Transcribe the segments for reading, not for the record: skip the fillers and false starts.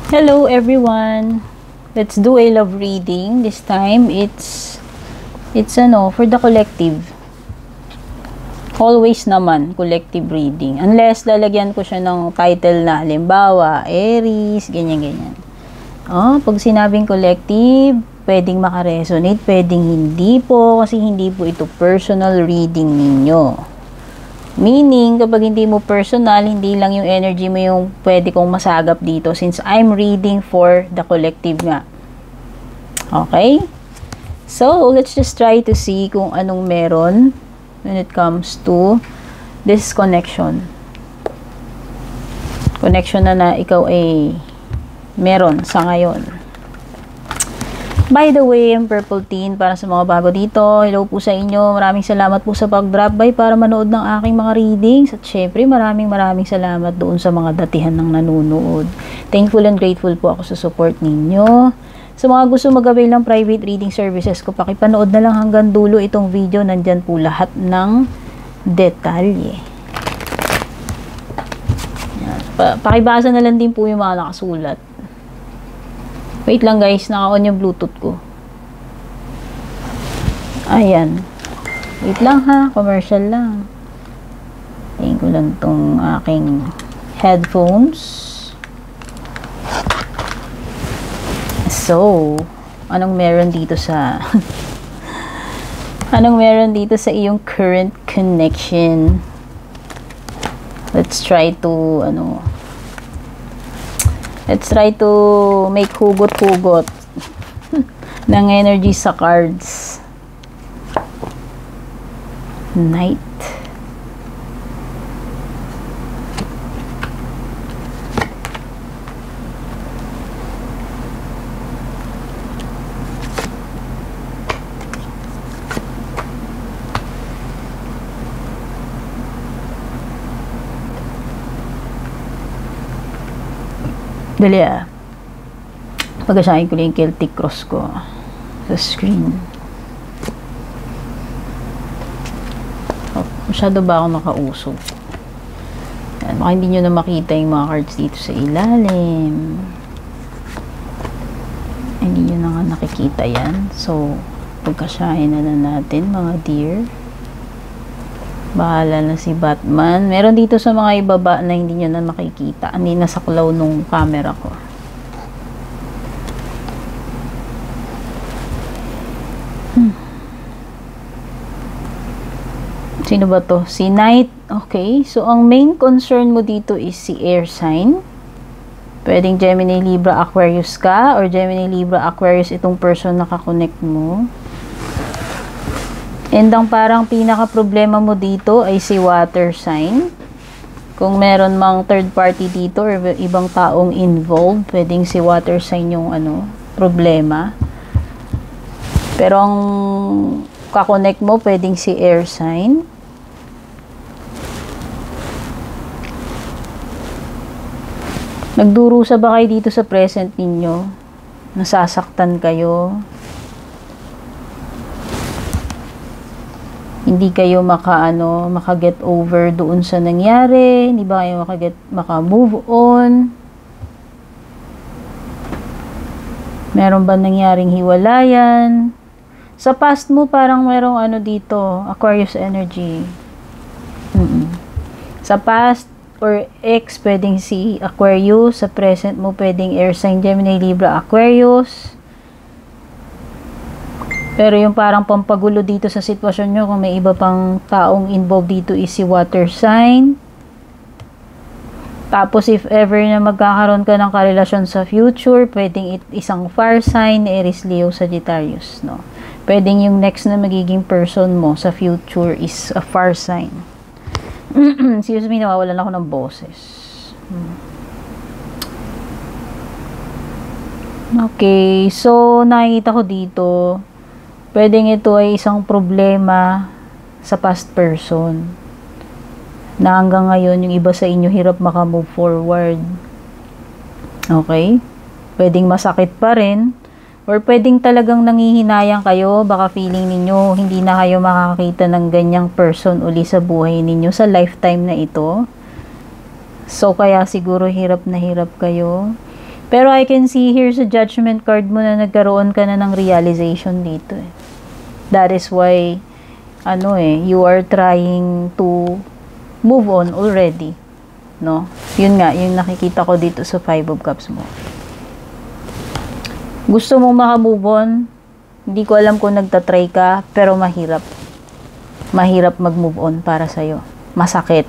Hello everyone. Let's do a love reading. This time it's for the collective. Always naman collective reading. Unless lalagyan ko siya ng title na halimbawa Aries, ganyan. Pag sinabing collective, pwedeng makaresonate, pwedeng hindi po kasi hindi po ito personal reading ninyo. Meaning, kapag hindi mo personal, hindi lang yung energy mo yung pwede kong masagap dito since I'm reading for the collective nga. Okay? So, let's just try to see kung anong meron when it comes to this connection. Connection na ikaw ay meron sa ngayon. By the way, I'm Purple Teen para sa mga bago dito. Hello po sa inyo. Maraming salamat po sa pag-drop by para manood ng aking mga readings. At syempre, maraming salamat doon sa mga datihan ng nanonood. Thankful and grateful po ako sa support ninyo. Sa mga gusto mag-avail ng private reading services ko, pakipanood na lang hanggang dulo itong video. Nandyan po lahat ng detalye. Pakibasa na lang din po yung mga nakasulat. Wait lang guys, naka-on yung Bluetooth ko. Ayan. Wait lang ha, commercial lang. Tingin ko lang tong aking headphones. So, anong meron dito sa iyong current connection? Let's try to make hugot-hugot ng energy sa cards. Knight. Dali pag-asahin ko lang yung Celtic Cross ko sa screen. Masyado ba ako nakausog? Yan, baka hindi nyo na makita yung mga cards dito sa ilalim. Hindi nyo na nga nakikita yan. So, pagkasahin na natin mga dear. Bahala na si Batman. Meron dito sa mga ibaba na hindi nyo na makikita. Hindi nasaklaw nung camera ko. Sino ba to? Si Knight. Okay. So, ang main concern mo dito is si air sign. Pwedeng Gemini, Libra, Aquarius ka. Or Gemini, Libra, Aquarius itong person na kakonect mo. And ang parang pinaka-problema mo dito ay si water sign. Kung meron mang third party dito or ibang taong involved, pwedeng si water sign yung problema. Pero ang kakonect mo, pwedeng si air sign. Nagdurusa ba kayo dito sa present ninyo? Nasasaktan kayo? Hindi kayo maka-get over doon sa nangyari, hindi ba kayo maka-move on? Meron ba nangyaring hiwalayan? Sa past mo parang merong dito, Aquarius energy. Sa past or ex, pwedeng si Aquarius. Sa present mo, pwedeng air sign, Gemini, Libra, Aquarius. Pero yung parang pampagulo dito sa sitwasyon nyo, kung may iba pang taong involved dito is si water sign. Tapos if ever na magkakaroon ka ng karelasyon sa future, pwedeng isang fire sign, Aries, Leo, Sagittarius, no? Pwedeng yung next na magiging person mo sa future is a fire sign. Excuse me, nawawalan ako ng boses. Okay, so nakikita ko dito, pwedeng ito ay isang problema sa past person na hanggang ngayon yung iba sa inyo hirap makamove forward. Okay? Pwedeng masakit pa rin or pwedeng talagang nangihinayang kayo, baka feeling ninyo hindi na kayo makakita ng ganyang person uli sa buhay ninyo sa lifetime na ito. So kaya siguro hirap na hirap kayo. Pero I can see here sa judgment card mo na nagkaroon ka na ng realization dito eh. That is why, you are trying to move on already. No? Yun nga, yung nakikita ko dito sa 5 of Cups mo. Gusto mong makamove on, hindi ko alam kung nagtatry ka, pero mahirap. Mahirap mag-move on para sa'yo. Masakit.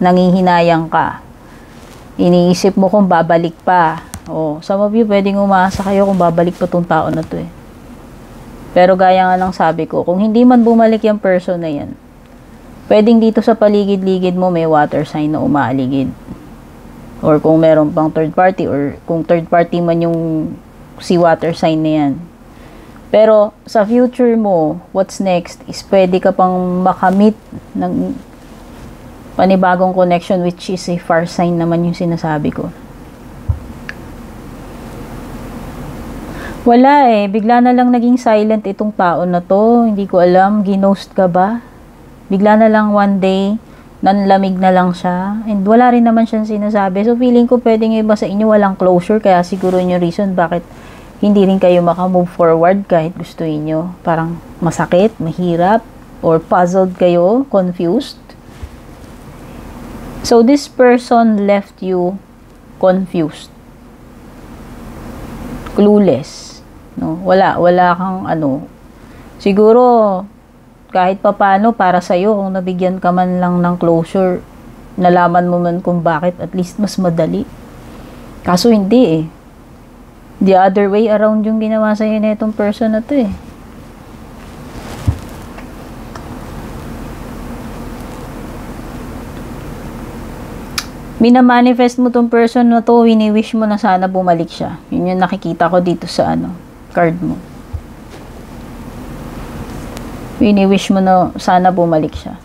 Nangihinayang ka. Iniisip mo kung babalik pa. Some of you pwedeng umaasa kayo kung babalik pa tong tao na to eh. Pero gaya nga ng sabi ko, kung hindi man bumalik yung person na yan, pwedeng dito sa paligid-ligid mo may water sign na umaaligid. Or kung meron pang third party, or kung third party man yung si water sign na yan. Pero sa future mo, what's next is pwede ka pang makamit ng panibagong connection, which is a fire sign naman yung sinasabi ko. Wala eh. Bigla na lang naging silent itong tao na to. Hindi ko alam. Ginost ka ba? Bigla na lang one day, nanlamig na lang siya. And wala rin naman siyang sinasabi. So feeling ko pwedeng iba sa inyo walang closure. Kaya siguro yung reason bakit hindi rin kayo makamove forward kahit gusto niyo. Parang masakit, mahirap, or puzzled kayo, confused. So this person left you confused. Clueless. No, wala kang siguro kahit papaano para sa iyo kung nabigyan ka man lang ng closure, nalaman mo man kung bakit, at least mas madali. Kaso hindi eh. The other way around yung ginawa sa iyo na itong person na to eh. Minamanifest mo tong person na to, wini-wish mo na sana bumalik siya. Yun yung nakikita ko dito sa card mo. Wini-wish mo na sana bumalik siya.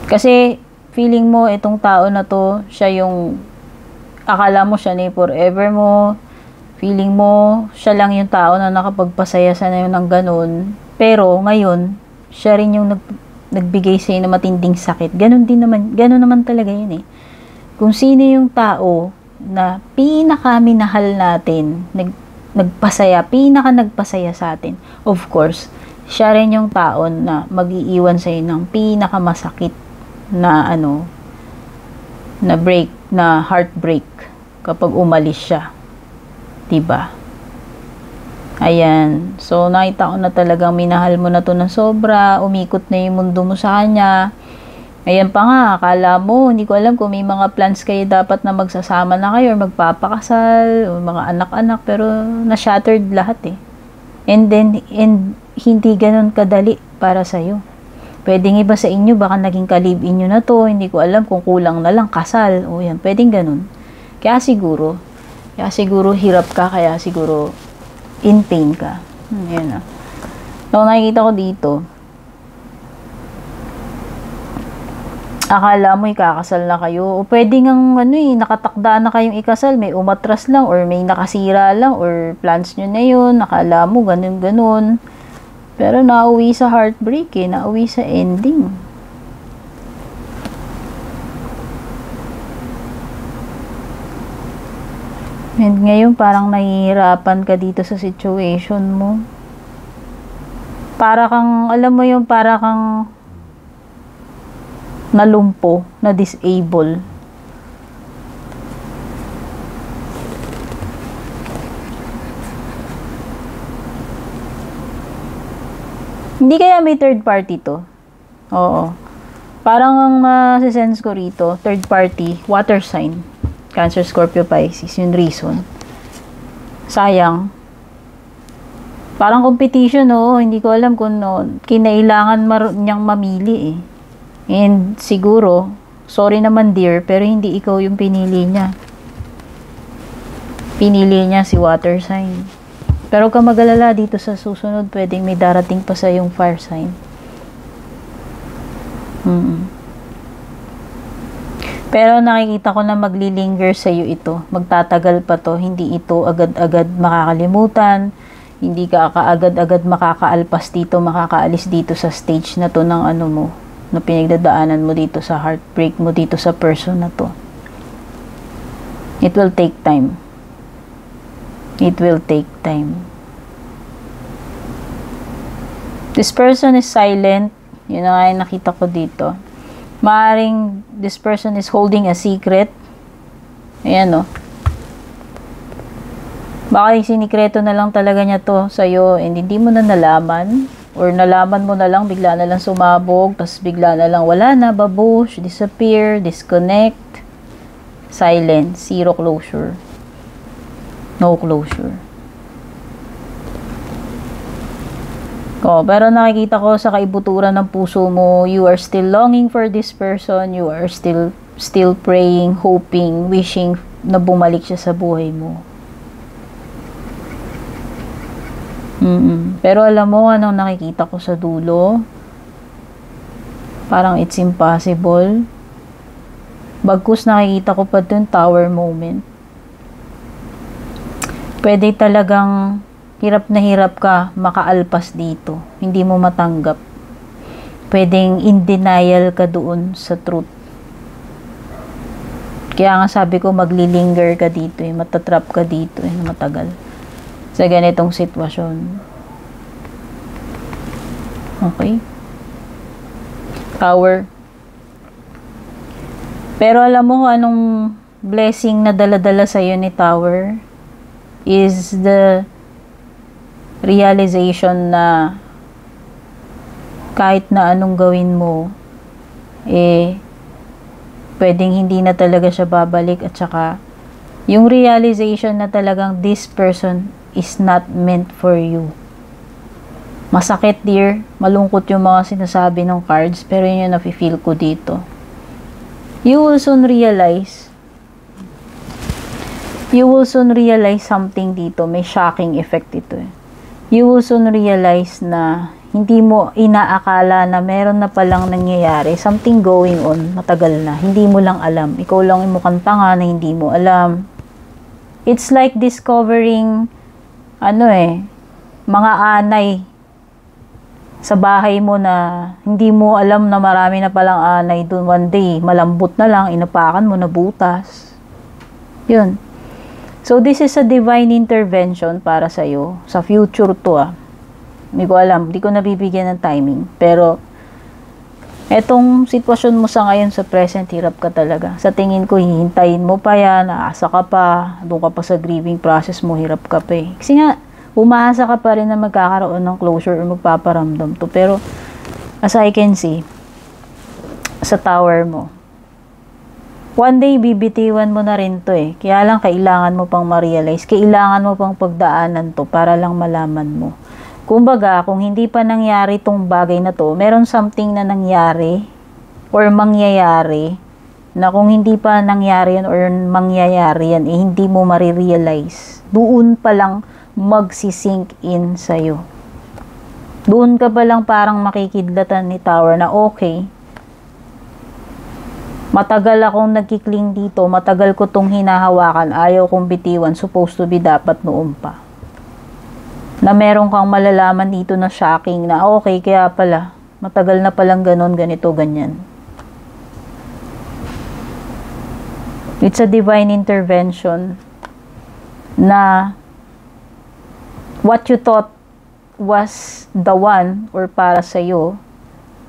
Kasi feeling mo itong tao na to, siya yung akala mo siya na forever mo. Feeling mo siya lang yung tao na nakapagpasaya sa na yun ng ganun. Pero ngayon, siya rin yung nagbigay sa'yo ng matinding sakit. Ganun naman talaga yun eh. Kung sino yung tao na pinakaminahal natin, nagpasaya sa atin, of course, siya rin yung tao na mag-iiwan sa'yo ng pinakamasakit na na heartbreak kapag umalis siya. Diba? Ayan. So, nakita ko na talagang minahal mo na to ng sobra. Umikot na yung mundo mo sa kanya. Ayan pa nga, akala mo, hindi ko alam kung may mga plans kayo dapat na magsasama na kayo or magpapakasal o mga anak-anak, pero na-shattered lahat eh. And hindi ganun kadali para sa'yo. Pwedeng iba sa inyo, baka naging kalib-in nyo na to, hindi ko alam kung kulang na lang kasal. O yan, pwedeng ganun. Kaya siguro hirap ka, kaya siguro in pain ka. Yan na. So, nakikita ko dito, akala mo ikakasal na kayo, o pwede ngang nakatakda na kayong ikasal, may umatras lang, or may nakasira lang, or plans nyo na yun, akala mo ganun. Pero nauwi sa heartbreak eh, nauwi sa ending. And ngayon parang nahihirapan ka dito sa situation mo. Para kang, alam mo yung para kang nalumpo, na disable. Hindi kaya may third party to? Oo. Parang ang sense ko rito, third party, water sign. Cancer, Scorpio, Pisces, yung reason. Sayang. Parang competition, hindi ko alam kung kinailangan niyang mamili eh. And siguro, sorry naman dear, pero hindi ikaw yung pinili niya. Pinili niya si water sign. Pero kung mag-alala dito sa susunod, pwedeng may darating pa sa yung fire sign. Pero nakikita ko na maglilinger sa iyo ito. Magtatagal pa to. Hindi ito agad-agad makakalimutan. Hindi ka kaagad-agad makakaalpas dito, makakaalis dito sa stage na to ng mo, na pinagdadaanan mo dito sa heartbreak mo dito sa person na to. It will take time. It will take time. This person is silent. Yun na nga yung nakita ko dito. Maaring this person is holding a secret. Ayan, oh. Baka sinikreto na lang talaga niya to sa'yo and hindi mo na nalaman. Or nalaman mo na lang, bigla na lang sumabog, tapos bigla na lang wala na, babush, disappear, disconnect, silence, zero closure, no closure. Oh, pero nakikita ko sa kaibuturan ng puso mo, you are still longing for this person, you are still praying, hoping, wishing na bumalik siya sa buhay mo. Pero alam mo, anong nakikita ko sa dulo? Parang it's impossible. Bagkus nakikita ko pa dun, tower moment. Pwede talagang hirap na hirap ka makaalpas dito. Hindi mo matanggap. Pwedeng in denial ka doon sa truth. Kaya nga sabi ko, maglilinger ka dito eh. Matatrap ka dito eh, na matagal. Sa ganitong sitwasyon. Okay? Tower. Pero alam mo anong blessing na dala-dala sa'yo ni Tower is the realization na kahit na anong gawin mo, pwedeng hindi na talaga siya babalik at saka yung realization na talagang this person is not meant for you. Masakit, dear. Malungkot yung mga sinasabi ng cards, pero yun yung nafe-feel ko dito. You will soon realize something dito. May shocking effect ito eh. You will soon realize na hindi mo inaakala na meron na palang nangyayari. Something going on. Matagal na. Hindi mo lang alam. Ikaw lang yung mukhang tanga na hindi mo alam. It's like discovering mga anay sa bahay mo na hindi mo alam na marami na palang anay doon. One day, malambot na lang, inapakan mo na butas. Yun. So, this is a divine intervention para sa'yo. Sa future to Hindi ko alam, hindi ko nabibigyan ng timing. Pero, etong sitwasyon mo sa ngayon sa present, hirap ka talaga. Sa tingin ko, hihintayin mo pa yan, aasa ka pa, doon ka pa sa grieving process mo, hirap ka pa eh. Kasi nga, umaasa ka pa rin na magkakaroon ng closure or magpaparamdam to. Pero, as I can see, sa tower mo, one day, bibitiwan mo na rin to eh. Kaya lang, kailangan mo pang ma-realize, kailangan mo pang pagdaanan to para lang malaman mo. Kumbaga, kung hindi pa nangyari tong bagay na to, meron something na nangyari or mangyayari na kung hindi pa nangyari yan or mangyayari yan, hindi mo marirealize. Doon pa lang magsisink in sa'yo. Doon ka pa lang parang makikidlatan ni Tower na okay, matagal akong nagkikling dito, matagal ko tong hinahawakan, ayaw kong bitiwan, supposed to be dapat noon pa. Na meron kang malalaman dito na shocking na okay, kaya pala, matagal na palang ganon, ganito, ganyan. It's a divine intervention na what you thought was the one or para sa'yo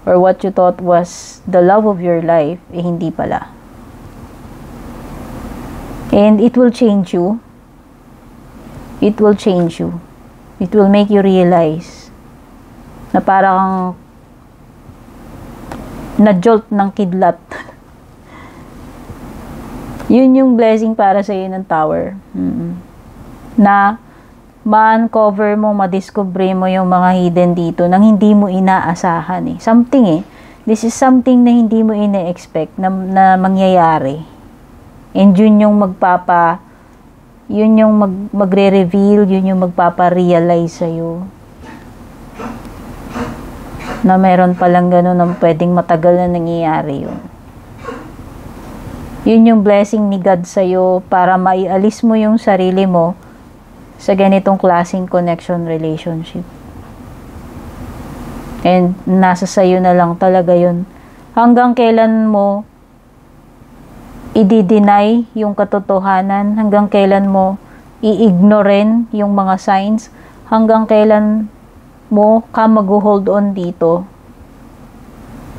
or what you thought was the love of your life, hindi pala. And it will change you. It will change you. It will make you realize na parang na-jolt ng kidlat. Yun yung blessing para sa'yo ng Tower. Na ma-uncover mo, madiscover mo yung mga hidden dito nang hindi mo inaasahan eh. Something eh. This is something na hindi mo ina-expect na mangyayari. And yun yung magre-reveal, yun yung magpapa-realize sa'yo. Na meron palang gano'n na pwedeng matagal na nangyayari yun. Yun yung blessing ni God sa'yo para maialis mo yung sarili mo sa ganitong klaseng connection relationship. And nasa sayo na lang talaga yun. Hanggang kailan mo i-deny yung katotohanan, hanggang kailan mo i-ignoren yung mga signs, hanggang kailan mo ka mag-hold on dito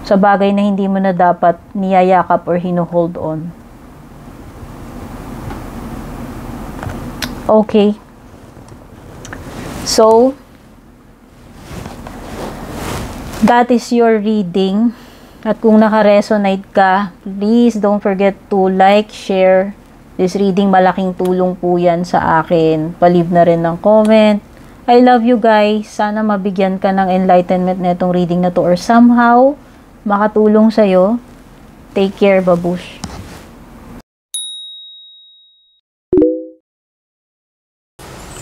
sa bagay na hindi mo na dapat niyayakap or hino-hold on. Okay. So, that is your reading. At kung naka-resonate ka, please don't forget to like, share this reading. Malaking tulong po yan sa akin. Pa-leave na rin ng comment. I love you guys. Sana mabigyan ka ng enlightenment na itong reading na to or somehow makatulong sa'yo. Take care, babush.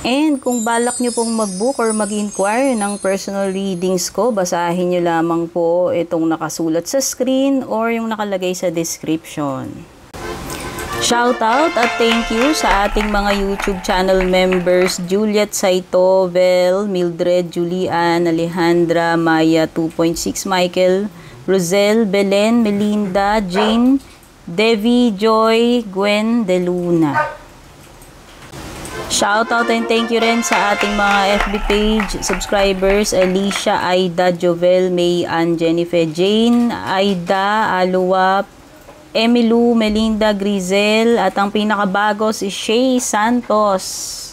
And kung balak nyo pong mag-book or mag-inquire ng personal readings ko, basahin nyo lamang po itong nakasulat sa screen or yung nakalagay sa description. Shoutout at thank you sa ating mga YouTube channel members, Juliet Saito, Vel, Mildred, Julian, Alejandra, Maya 2.6, Michael, Rosel, Belen, Melinda, Jane, Devi, Joy, Gwen, De Luna. Shoutout and thank you rin sa ating mga FB page subscribers, Alicia, Aida, Jovel, May, Ann, Jennifer, Jane, Aida, Aluwap, Emilu, Melinda, Grizel, at ang pinakabago si Shay Santos.